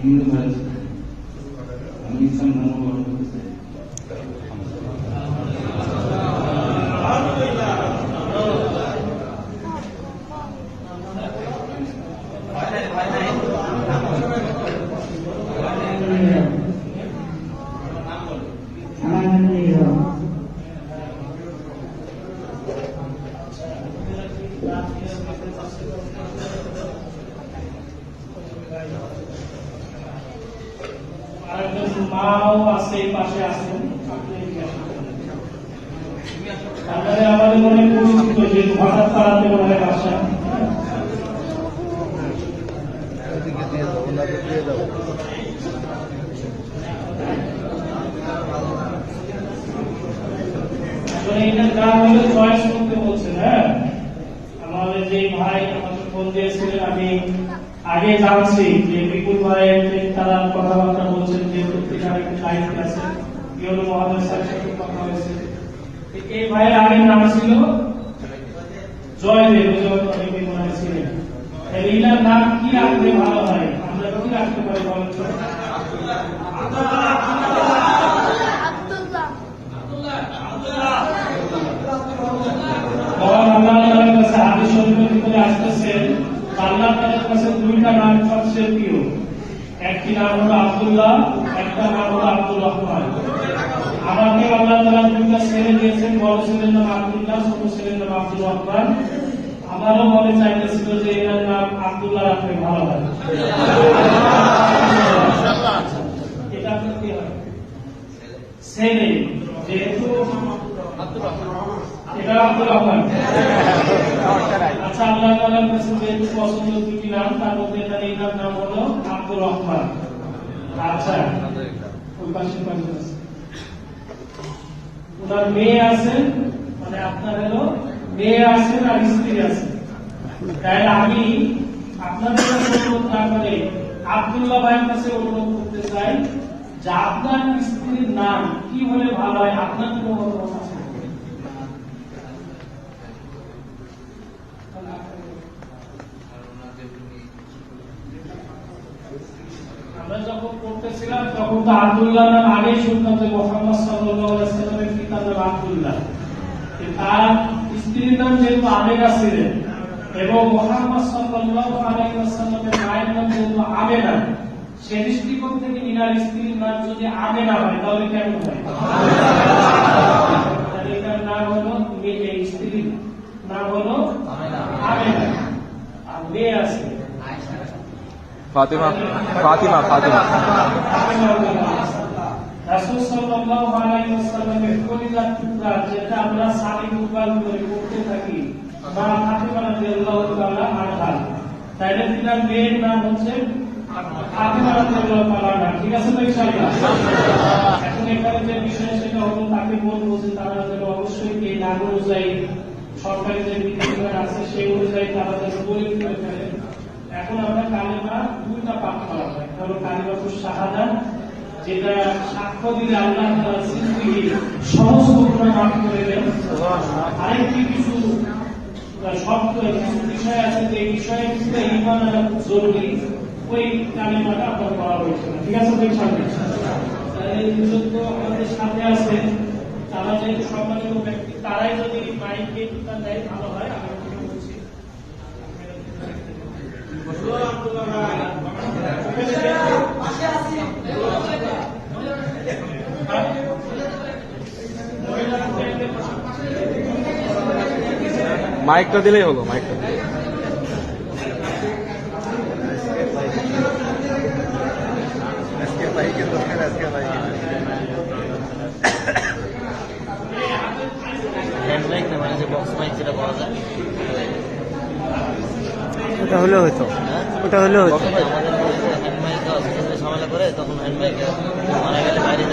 হিন্দু ভাই আমি ইসলাম ধর্ম গ্রহণ করতে চাই। মাও আছে পাশে আছেন, তারপরে আমাদের মনে পরিচিত যে হঠাৎ পাড়াতে মনে হয় বাসা এইটার নাম হলো চয়েস করতে বলছেন। হ্যাঁ, আমাদের যে ভাই আমাকে ফোন দিয়েছিলেন, আমি আগে জানছি যে বিপুল ভাই তারা কথাবার্তা বলছেন যে পত্রিকার একটা দায়িত্ব আছে, ইউনো মহাদেব স্যারের সাথে কথা হয়েছে। এই ভাইয়ের আগের নাম ছিল জয়দেব, অনেকে মনে ছিলেন। এইটার নাম কি রাখলে ভালো হয়, আমরা কি রাখতে পারি বলেন তো? আল্লাহ তাআলার কাছে দুইটা নাম সবচেয়ে প্রিয়, একটি নাম হলো আব্দুল্লাহ, একটা নাম হলো আব্দুর রহমান। আমাকে আল্লাহ তাআলা দুইটা ছেলে দিয়েছেন, বড় ছেলের নাম আব্দুল্লাহ, ছোট ছেলের নাম আব্দুর রহমান। আমারও মনে চাইতেছিল যে এর নাম আব্দুল্লাহ রাখলে ভালো হয়। এটা আপনার কি হয় ছেলে, যেহেতু এটা আব্দুর রহমান। আচ্ছা, আল্লাহ তাআলার কাছে যেহেতু পছন্দ দুটি নাম, তার মধ্যে এটার নাম হলো আব্দুর রহমান। আচ্ছা, ওই পাশে ওনার মেয়ে আছে, মানে আপনার হলো মেয়ে আছে আর স্ত্রী আছে। তাই আমি আপনাদের কাছে অনুরোধ না করে আব্দুল্লাহ ভাইয়ের কাছে অনুরোধ করতে চাই যে আপনার স্ত্রীর নাম কি হলে ভালো হয়, আপনার কোনো মতামত আছে? আমরা যখন পড়তেছিলাম তখন তো আব্দুল্লাহ নাম আগেই শুনতাম যে মুহাম্মদ সাল্লাল্লাহু আলাইহি ওয়াসাল্লামের পিতার নাম আব্দুল্লাহ, তার স্ত্রীর নাম যেহেতু আমেনা ছিলেন এবং মুহাম্মদ সাল্লাল্লাহু আলাইহি ওয়াসাল্লামের মায়ের নাম যেহেতু আমেনা, সে দৃষ্টিকোণ থেকে ইনার স্ত্রীর নাম যদি আমেনা হয় তাহলে কেমন হয়? এটার নাম হলো স্ত্রীর নাম হলো আমেনা, আর মেয়ে আছে ফাতিমা। ফাতিমা ফাতিমা রাসূল সাল্লাল্লাহু আলাইহি ওয়াসাল্লামের কলিজার টুকরা, যেটা আমরা সালিম উকাল করে পড়তে থাকি, মা ফাতিমা রাদিয়াল্লাহু তাআলা আনহা, তাই তিনার মেয়ের নাম হচ্ছে ফাতিমা রাদিয়াল্লাহু তাআলা আনহা। ঠিক আছে তো ইনশাআল্লাহ? এখন এখানে যে বিষয় সেটা হলো তাকে বলবো যে তারা যেন অবশ্যই এই নাম অনুযায়ী সরকারি যে বিধিবিধান আছে সেই অনুযায়ী তারা যেন বলে দিতে পারে। এখন আমরা কালেমা দুইটা পাঠ করা হয়, একটা হলো কালিমাতুশ শাহাদাত, যেটা সাক্ষ্য দিলে আল্লাহ তাআলার জিন্দেগি সমস্ত গুনাহ মাফ করে দেন। আরেকটি কিছু শব্দ, কিছু বিষয় আছে যে বিষয়ে কিন্তু ঈমান আনা খুব জরুরি, ওই কালেমাটা আপনার করা হয়েছে। ঠিক আছে তো ইনশাআল্লাহ? এই দুজন তো আমাদের সাথে আছে, তারা যেহেতু সম্মানিত ব্যক্তি, তারাই যদি মাইকে কিতাব দেয় ভালো হয়। আমি বলছি মাইকটা দিলেই হলো, মাইকটা ওটা হলে হতো, ওটা হলে হতো। ঝামেলা করে তখন হ্যান্ডব্যাগ মারা গেলে বাইরে